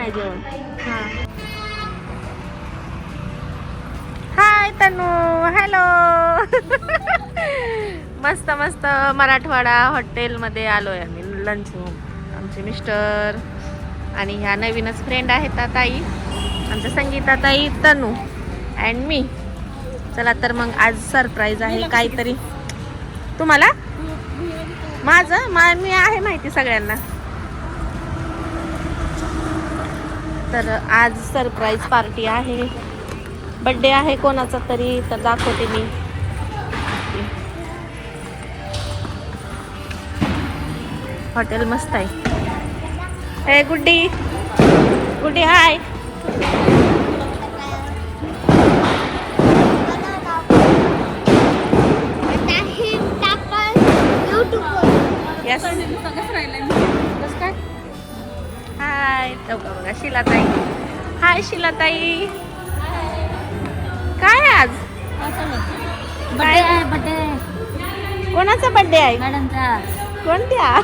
नाही जेवण. हाय तनू, हॅलो. मस्त मस्त मराठवाडा हॉटेलमध्ये आलोय आम्ही लंच. आमचे मिस्टर आणि ह्या नवीनच फ्रेंड आहेत ताई, आमच्या संगीता ताई, तनू अँड मी. चला तर मग आज सरप्राईज आहे काहीतरी तुम्हाला. मी आहे माहिती सगळ्यांना. तर आज सरप्राईज पार्टी आहे, बर्थडे आहे कोणाचा तरी, तर दाखवते मी. हॉटेल मस्त आहे. हे गुड्डी, गुड्डी हाय. यस. हाय. बघा शिलाताई. हाय शिलाताई. काय आज बर्थडे आहे? बर्थडे कोणाचा बर्थडे आहे? मॅडमचा. कोणत्या?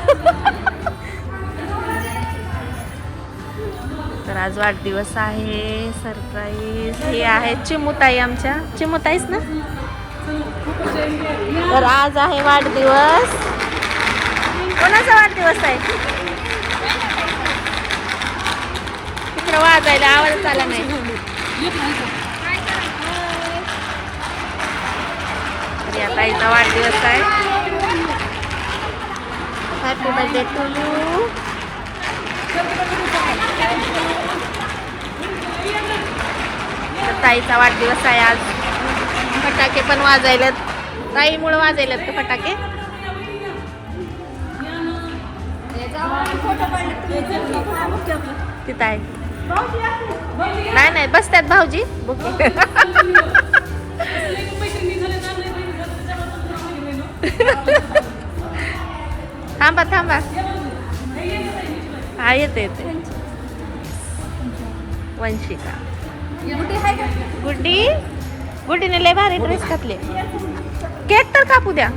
तर आज वाढदिवस आहे, सरप्राईज. हे आहे चिमुताई, आमच्या चिमुताईच ना. तर आज आहे वाढदिवस. कोणाचा वाढदिवस आहे? तिकडं वाजायला आवाज आला नाही. या ताईचा वाढदिवस आहे. Happy birthday to you. ताईचा वाढदिवस आहे आज. फटाके पण वाजायलेत, ताईमुळे वाजायलेत का फटाके? तिथं आहे. नाही नाही बसतात भाऊजी. थांबा थांबा. हा येते येते. वंशिका. गुड्डी, गुड्डीने लय भारी ड्रेस घातले. केक तर कापू द्या.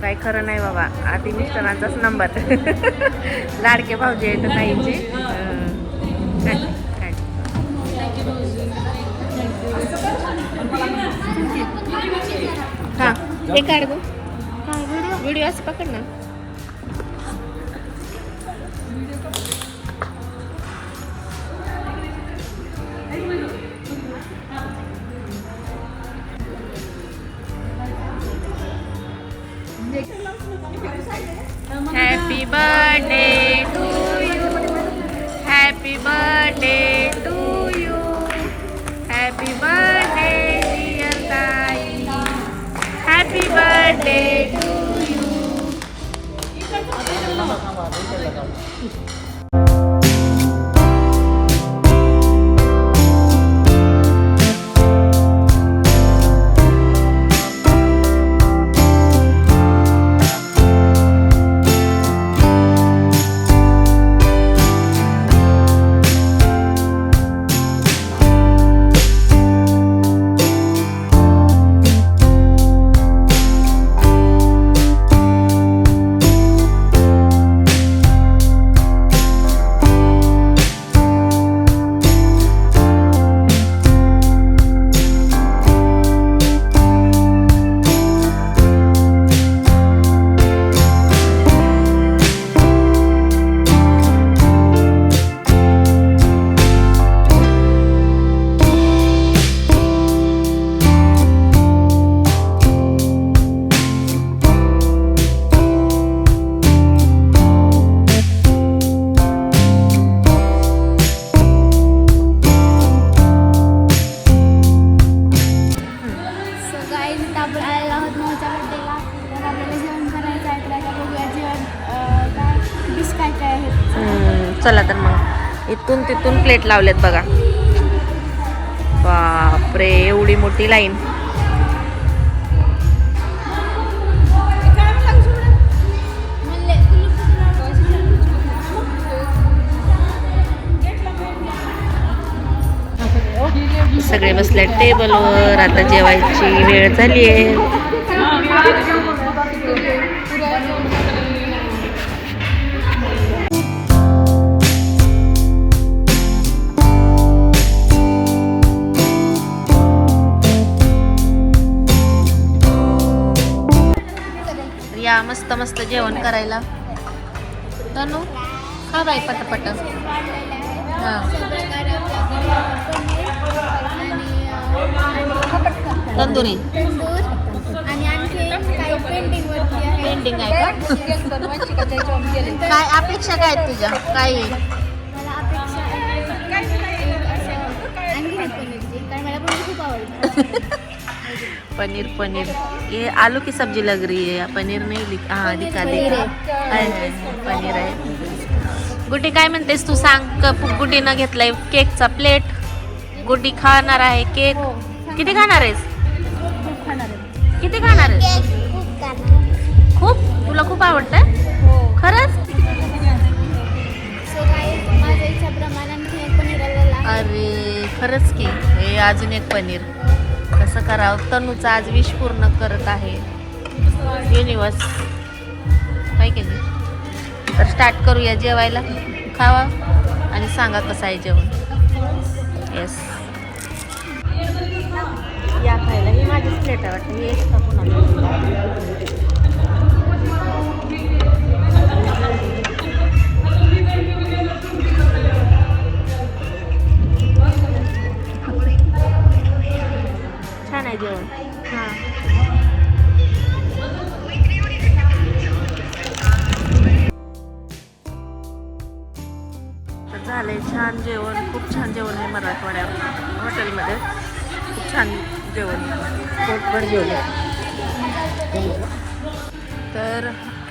काय खरं नाही बाबा. आधी मिस्टरांचाच नंबर. लाडके भाऊजी आहेत ताईचे. हा हे काढ गो. व्हिडिओ असं पकड ना. Happy birthday to you. Happy birthday to you. Happy birthday dear ताई. Happy birthday to you. चला तर मग इथून तिथून प्लेट लावलेत बघा. बापरे एवढी मोठी लाईन. सगळे बसले टेबलवर. आता जेवायची वेळ झाली आहे. मस्त मस्त जेवण करायला. तनू खा बाई पटापट. हां तंदुरी आणि आणखी काही पेंटिंग वरती आहे. पेंडिंग आहे का? काय अपेक्षा काय आहेत तुझ्या? काय आहे? मला अपेक्षा आहे आणखी एक पनीरची, कारण मला पनीर खूप आवडतं. पनीर पनीर ये आलू की सब्जी लग रही है. पनीर नहीं दिख हाँ दिखा पनीर दिखा आहे, पनीर आहे. गुड्डी काय म्हणतेस तू सांग. गुड्डीनं घेतलाय केकचा प्लेट. गुड्डी खाणार आहे केक. किती खाणार आहेस? खूप खाणार आहे. किती खाणार आहेस? खूप खाणार. खूप. तुला खूप आवडतंय हो. खरंच? सो गाईस, माझ्या इच्छाप्रमाणे आणखी एक पनीर आलेला आहे. अरे खरंच की. हे अजून एक पनीर. कसं करावं. तनूचा आज विश पूर्ण करत आहे युनिवर्स. काय केली तर स्टार्ट करूया जेवायला. खावा आणि सांगा कसं आहे जेवण. येस या खायला. ही माझीच प्लेट आहे वाटतं. ही एक्स्ट्रा कोणाला. छान आहे जेवण. हां तर झालंय छान जेवण. खूप छान जेवण आहे मराठवाड्या हॉटेलमध्ये. खूप छान जेवण. पोटभर जेवण. तर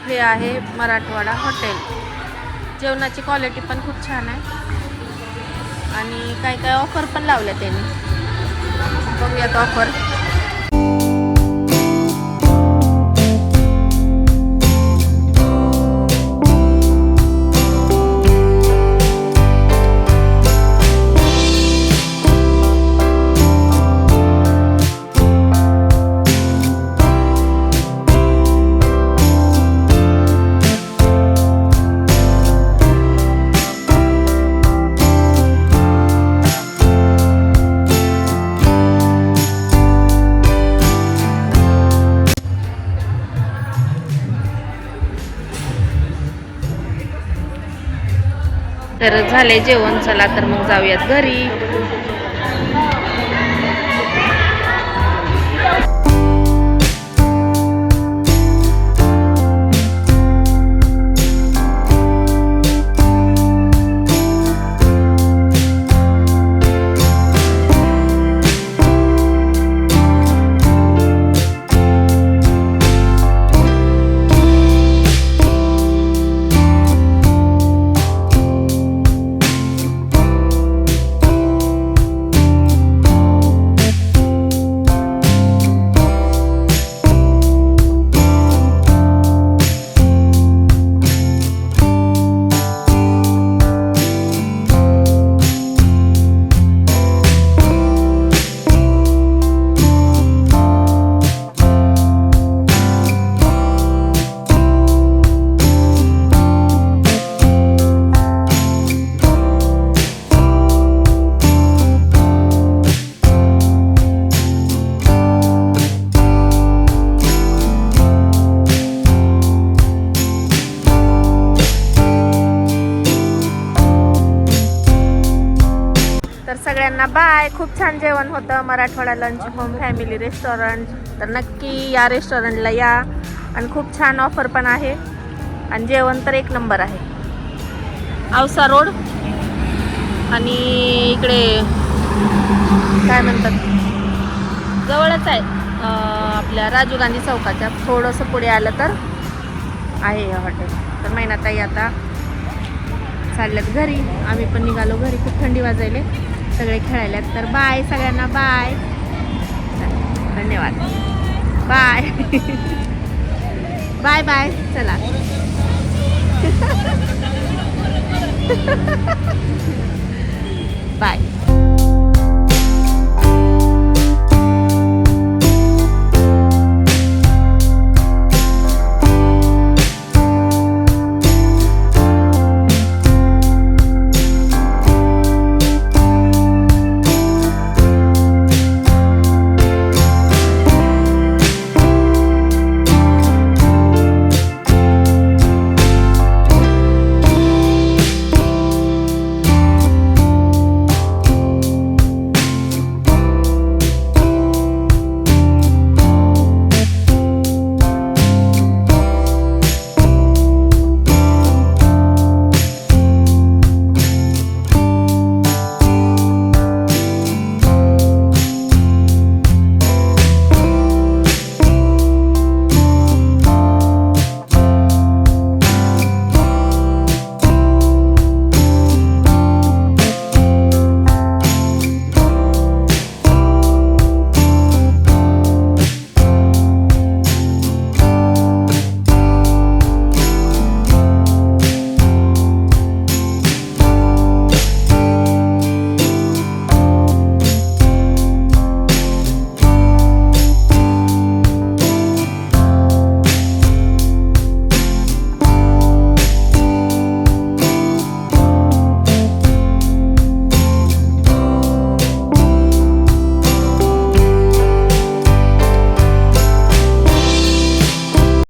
हे आहे मराठवाडा हॉटेल. जेवणाची क्वालिटी पण खूप छान आहे आणि काय काय ऑफर पण लावल्या त्यांनी. बघूयात ऑफर. तर झाले जेवण. चला तर मग जाऊयात घरी. तर सगळ्यांना बाय. खूप छान जेवण होतं. Marathwada lunch home family restaurant. तर नक्की या रेस्टॉरंटला या. आणि खूप छान ऑफर पण आहे आणि जेवण तर एक नंबर आहे. औसा रोड आणि इकडे काय म्हणतात जवळच आहे आपल्या राजीव गांधी चौकाच्या थोडंसं पुढे आलं तर आहे हे हॉटेल. तर महिनाताई आता चालल्यात घरी. आम्ही पण निघालो घरी. खूप थंडी वाजायले. सगळे खेळायल्यात. तर बाय सगळ्यांना. बाय. धन्यवाद. बाय. Bye bye. चला बाय.